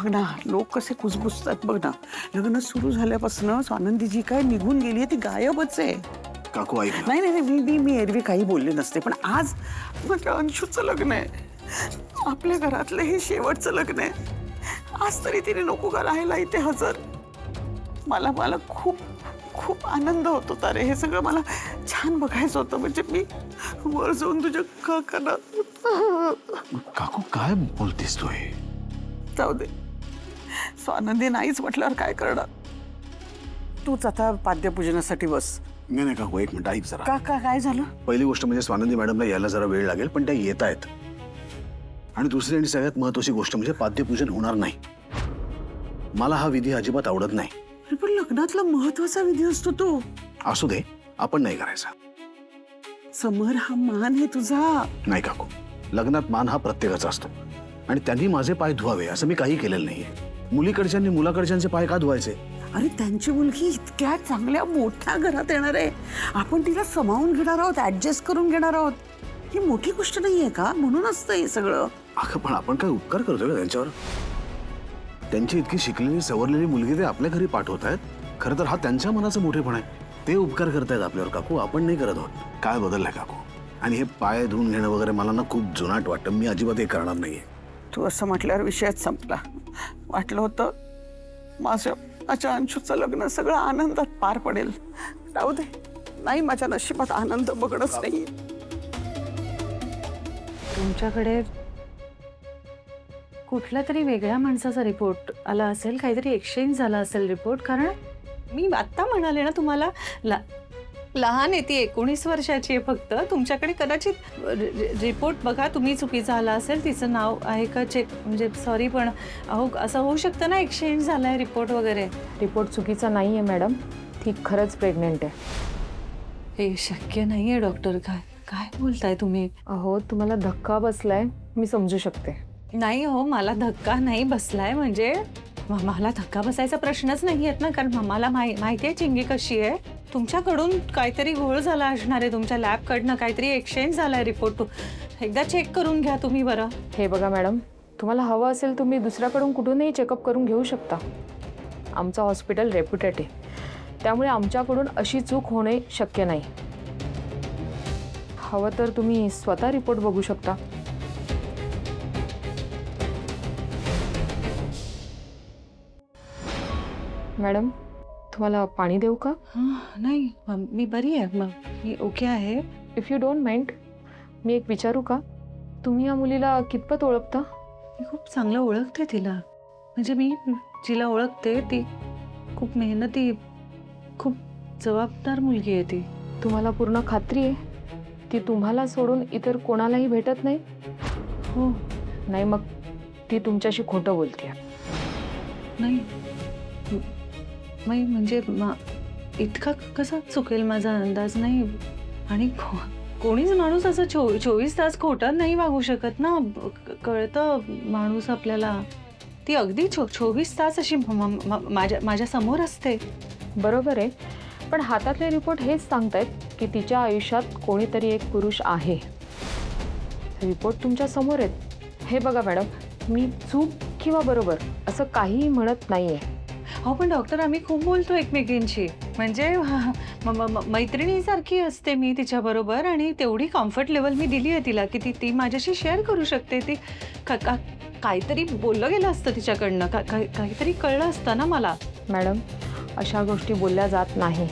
बघ ना, लोक कसे कुजबुजतात बघ ना. लग्न सुरू झाल्यापासून स्वानंदी जी काय निघून गेली ती गायबच आहे. काकू ऐक ना. नाही नाही नाही, मी एरवी काही बोलले नसते, पण आज म्हटलं अंशूचं लग्न आहे, आपल्या घरातलं हे शेवटचं लग्न आहे. आज तरी तिने नको का राहायला इथे हजर. मला मला खूप खूप आनंद होत होता रे. हे सगळं मला छान बघायचं होतं. म्हणजे मी वर जाऊन तुझ्या काकांना. काकू काय बोलतेस तू हे? जाऊ दे, स्वानंदी नाहीच म्हटल्यावर काय करणार. तूच आता पाद्यपूजनासाठी बस. नाही नाही काकू, एक मिनिट ऐक जरा. काका काय झालं? पहिली गोष्ट म्हणजे स्वानंदी मॅडमला यायला जरा वेळ लागेल, पण त्या येत आहेत. आणि दुसरी आणि सगळ्यात महत्वाची गोष्ट म्हणजे पाद्यपूजन होणार नाही. मला हा विधी अजिबात आवडत नाही. अरे पण लग्नातला महत्वाचा विधी असतो तो. असू दे, आपण नाही करायचा. समर, हा मान आहे तुझा. नाही काकू, लग्नात मान हा प्रत्येकाचा असतो आणि त्यांनी माझे पाय धुवावे असं मी काही केलेलं नाहीये. मुलीकडच्यांनी मुलाकडच्यांचे पाय का धुवायचे? अरे त्यांची मुलगी इतक्या चांगल्या मोठ्या घरात येणार आहे. आपण तिला समावून घेणार आहोत, ऍडजस्ट करून घेणार आहोत. ही मोठी गोष्ट नाहीये का? म्हणून असतं हे सगळं. अगं पण आपण काय उपकार करतोय का त्यांच्यावर? त्यांची इतकी शिकलेली सवरलेली मुलगी ते आपल्या घरी पाठवत आहेत. खरं तर हा त्यांच्या मनाचं मोठेपण आहे. ते उपकार करतायत आपल्यावर काकू, आपण नाही करत आहोत. काय बदललाय काकू? आणि हे पाय धुवून घेणं वगैरे मला ना खूप जुनाट वाटतं. मी अजिबात हे करणार नाहीये. तू असं म्हटल्यावर विषयच संपला. वाटलं होतं माझ्या अंशूचं लग्न सगळं आनंदात पार पडेल. राहू दे, नाही, माझ्या नशिबात आनंद बघणंच नाही. तुमच्याकडे कुठल्या तरी वेगळ्या माणसाचा रिपोर्ट आला असेल, काहीतरी एक्सचेंज झाला असेल रिपोर्ट. कारण मी आत्ता म्हणाले ना तुम्हाला, लहान आहे ती, 19 वर्षाची आहे फक्त. तुमच्याकडे कदाचित रिपोर्ट बघा, तुम्ही चुकीचा आला असेल, तिचं नाव आहे का चेक, म्हणजे सॉरी, पण अहो असं होऊ शकतं ना, एक्सचेंज झाला आहे रिपोर्ट वगैरे. रिपोर्ट चुकीचा नाही आहे मॅडम, ती खरंच प्रेग्नेंट आहे. हे शक्य नाही आहे डॉक्टर. काय बोलताय तुम्ही? अहो तुम्हाला धक्का बसलाय, मी समजू शकते. नाही हो, मला धक्का नाही बसलाय. म्हणजे मला धक्का बसायचा प्रश्नच नाही आहेत ना, कारण मला माहिती आहे चिंगी कशी आहे. तुमच्याकडून काहीतरी घोळ झाला असणार आहे, तुमच्या लॅबकडनं काहीतरी एक्सचेंज झाला आहे रिपोर्ट. एकदा चेक करून घ्या तुम्ही बरं. हे बघा मॅडम, तुम्हाला हवं असेल तुम्ही दुसऱ्याकडून कुठूनही चेकअप करून घेऊ शकता. आमचं हॉस्पिटल रेप्युटेड आहे, त्यामुळे आमच्याकडून अशी चूक होणे शक्य नाही. हवं तर तुम्ही स्वतः रिपोर्ट बघू शकता. मॅडम, तुम्हाला पाणी देऊ का? नाही, मी बरी आहे, मग मी ओके आहे. इफ यू डोंट माइंड, मी एक विचारू का? तुम्ही या मुलीला कितपत ओळखता? मी खूप चांगलं ओळखते तिला. म्हणजे मी जिला ओळखते ती खूप मेहनती, खूप जबाबदार मुलगी आहे ती. तुम्हाला पूर्ण खात्री आहे ती तुम्हाला सोडून इतर कोणालाही भेटत नाही? हो. नाही, मग ती तुमच्याशी खोटं बोलते. नाही म्हणजे इतका कसा चुकेल माझा अंदाज नाही. आणि कोणीच माणूस असं 24 तास खोटं नाही वागू शकत ना. कळतं माणूस आपल्याला. ती अगदी 24 तास अशी माझ्या समोर असते. बरोबर आहे, पण हातातले रिपोर्ट हेच सांगतायत की तिच्या आयुष्यात कोणीतरी एक पुरुष आहे. रिपोर्ट तुमच्या समोर आहेत. हे बघा मॅडम, मी चूक किंवा बरोबर असं काहीही म्हणत नाहीये. हो, पण डॉक्टर, आम्ही खूप बोलतो एकमेकींशी. म्हणजे मैत्रिणीसारखी असते मी तिच्याबरोबर. आणि तेवढी कम्फर्ट लेवल मी दिली आहे तिला की ती माझ्याशी शेअर करू शकते. ती काहीतरी बोललं गेलं असतं तिच्याकडनं, काहीतरी कळलं असतं ना मला. मॅडम, अशा गोष्टी बोलल्या जात नाही.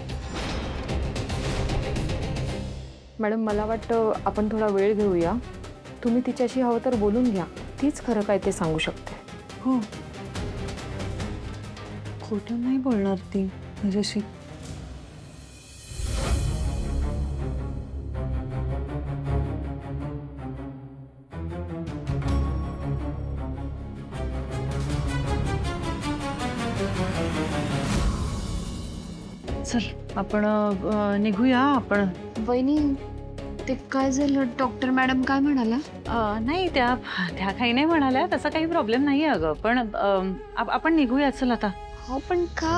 मॅडम, मला वाटतं आपण थोडा वेळ घेऊया. तुम्ही तिच्याशी हवं तर बोलून घ्या, तीच खरं काय ते सांगू शकते. हो, खोटं नाही बोलणार ती माझ्याशी. चल आपण निघूया. आपण वहिनी, ते काय झालं? डॉक्टर मॅडम काय म्हणाला? नाही, त्या काही नाही म्हणाल्या. तसा काही प्रॉब्लेम नाही आहे अगं. पण आपण निघूया चल आता. हो पण का?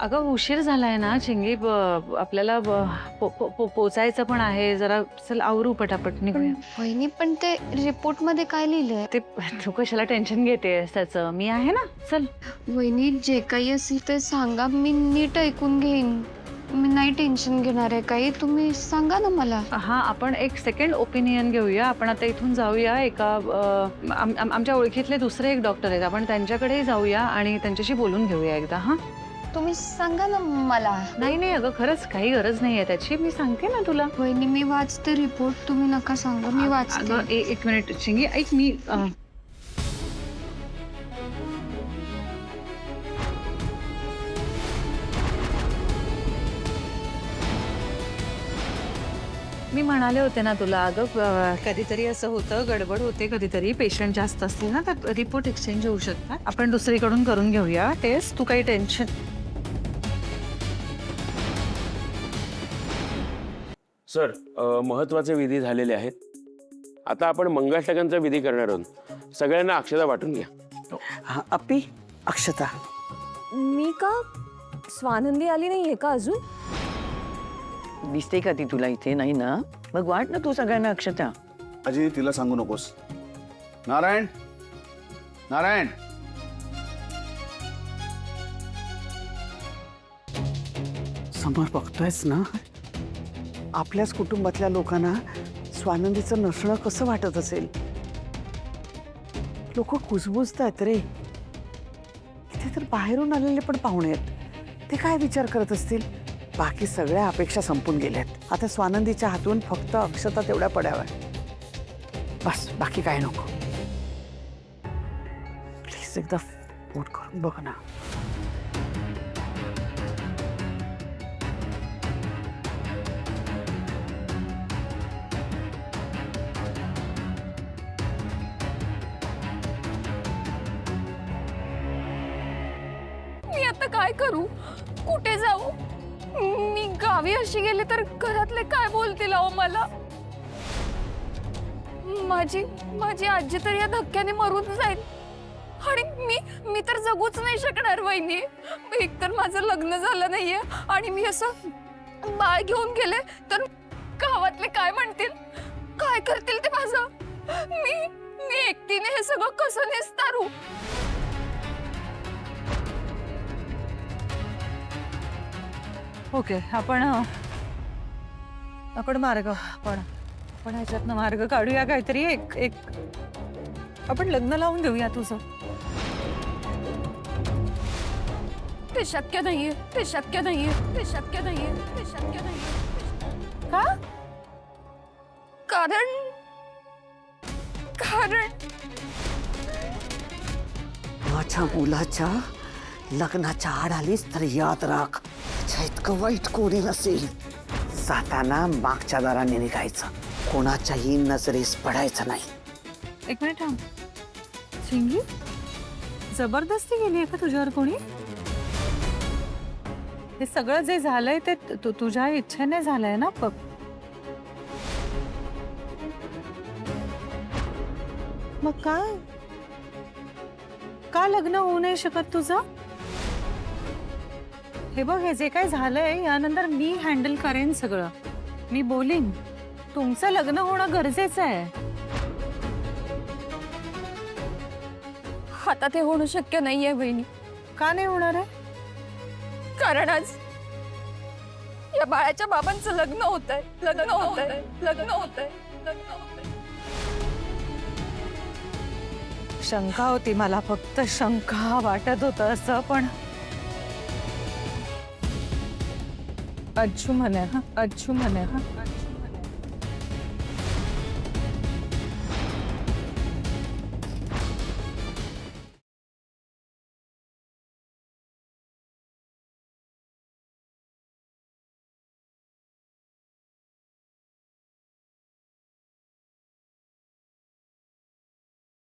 अगं उशीर झालाय ना चिंगी, आपल्याला पोचायचं पण आहे जरा. चल आवरू पटापट निघूया. वहिनी पण ते रिपोर्ट मध्ये काय लिहिलंय? ते तू कशाला टेन्शन घेतेस त्याचं, मी आहे ना. चल. वहिनी जे काही असेल ते सांगा, मी नीट ऐकून घेईन. मी नाही टेन्शन घेणार आहे काही, तुम्ही सांगा ना मला. हा, आपण एक सेकंड ओपिनियन घेऊया. आपण आता इथून जाऊया एका आमच्या ओळखीतले दुसरे एक डॉक्टर आहेत, आपण त्यांच्याकडेही जाऊया आणि त्यांच्याशी बोलून घेऊया एकदा. हा, तुम्ही सांगा ना मला. नाही नाही अगं, खरंच काही गरज नाहीये त्याची, मी सांगते ना तुला. वहिनी मी वाचते रिपोर्ट, तुम्ही नका सांगा, मी वाचते. अगं एक मिनिट चिंगी, ऐक. मी मी म्हणाले होते ना तुला, अगं कधीतरी असं होतं, गडबड होते कधीतरी, पेशंट जास्त असतील ना तर रिपोर्ट एक्सचेंज होऊ शकतात. आपण दुसरीकडून करून घेऊया टेस्ट, तू काही टेन्शन. सर, महत्त्वाचे विधी झालेले आहेत. आता आपण मंगलाष्टकांचा विधी करणार आहोत. सगळ्यांना अक्षता वाटून घ्या. हा, अप्पी अक्षता. मी का? स्वानंदी आली नाहीये का अजून? दिसते का ती तुला इथे? नाही ना? मग वाट ना तू सगळ्यांना अक्षता. अजय तिला सांगू नकोस. नारायण, नारायण. समोर बघतोयस ना, आपल्याच कुटुंबातल्या लोकांना स्वानंदीचं नसणं कसं वाटत असेल. लोक कुजबुजतायत रे. इथे तर बाहेरून आलेले पण पाहुणे आहेत, ते काय विचार करत असतील. बाकी सगळ्या अपेक्षा संपून गेल्यात. आता स्वानंदीच्या हातून फक्त अक्षता तेवढ्या पडाव्या, बस, बाकी काय नको. प्लीज एकदा फोन करून बघ ना. मी आता काय करू? कुठे जाऊ? मी गावी अशी गेले तर घरातले काय बोलतील अहो मला? माझी आजी तर या धक्क्याने मरून जाईल आणि मी तर जगूच नाही शकणार वहिनी. एकतर माझं लग्न झालं नाहीये आणि मी असं बाळ घेऊन गेले तर गावातले काय म्हणतील, काय करतील ते माझं? मी एकटीने हे सगळं कसं निस्तारू? ओके, आपण मार्ग आपण ह्याच्यातनं मार्ग काढूया काहीतरी. एक आपण लग्न लावून देऊया तुझं. ते शक्य नाहीये, ते शक्य नाहीये, ते शक्य नाहीये, ते शक्य नाहीये. का? कारण माझ्या मुलाच्या लग्नाच्या आड आलीस तर याद राख, इतकं वाईट कोणी नसेल. जाताना मागच्या दाराने निघायचं, कोणाच्याही नजरेस पडायचं नाही. एक मिनिट थांब. चिंगी, जबरदस्ती केली आहे का तुझ्यावर कोणी? हे सगळं जे झालंय ते तुझ्या इच्छेने झालंय ना? मग काय? का लग्न होऊ नाही शकत तुझं? हे बघ, हे जे काय झालंय यानंतर मी हँडल करेन सगळं. मी बोलीन. तुमचं लग्न होणं गरजेचं आहे. आता ते होणं शक्य नाहीये बहिणी. का नाही होणार आहे? कारण आज या बाळाच्या बाबांचं लग्न होतंय, लग्न होतंय, लग्न होतंय, लग्न होतंय. शंका होती मला, फक्त शंका वाटत होतं असं. पण अच्छू म्हणे, हा अच्छू म्हणे, हा.